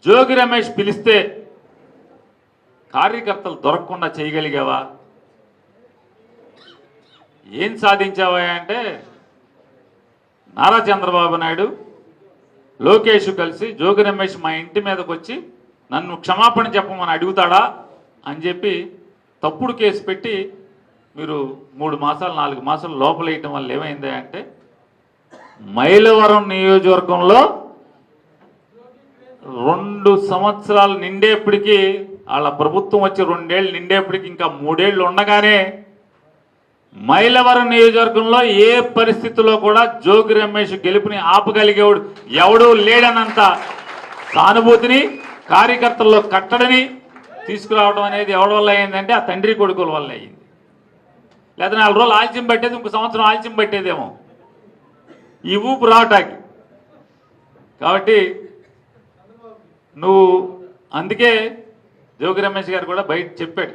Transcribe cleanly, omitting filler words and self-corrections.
జోగి రమేష్ పిలిస్తే కార్యకర్తలు దొరకకుండా చేయగలిగావా? ఏం సాధించావా అంటే నారా చంద్రబాబు నాయుడు లోకేష్ కలిసి జోగి రమేష్ మా ఇంటి మీదకి వచ్చి నన్ను క్షమాపణ చెప్పమని అడుగుతాడా అని చెప్పి తప్పుడు కేసు పెట్టి మీరు 3 మాసాలు 4 మాసాలు లోపలేయటం వల్ల ఏమైంది అంటే మైలవరం నియోజకవర్గంలో 2 సంవత్సరాలు నిండేప్పటికీ వాళ్ళ ప్రభుత్వం వచ్చి 2 ఏళ్ళు నిండేప్పటికి ఇంకా 3 ఏళ్ళు ఉండగానే మైలవరం నియోజకవర్గంలో ఏ పరిస్థితుల్లో కూడా జోగి రమేష్ గెలుపుని ఆపగలిగేవాడు ఎవడూ లేడనంత సానుభూతిని కార్యకర్తల్లో కట్టడిని తీసుకురావడం అనేది ఎవరి వల్ల అయిందంటే ఆ తండ్రి కొడుకుల వల్ల అయింది. లేదా 4 రోజులు ఆలస్యం పట్టేది, ఇంకో సంవత్సరం ఆలస్యం పట్టేదేమో ఈ ఊపు రావటానికి. కాబట్టి నువ్వు అందుకే జోగి రమేష్ గారు కూడా బయట చెప్పాడు,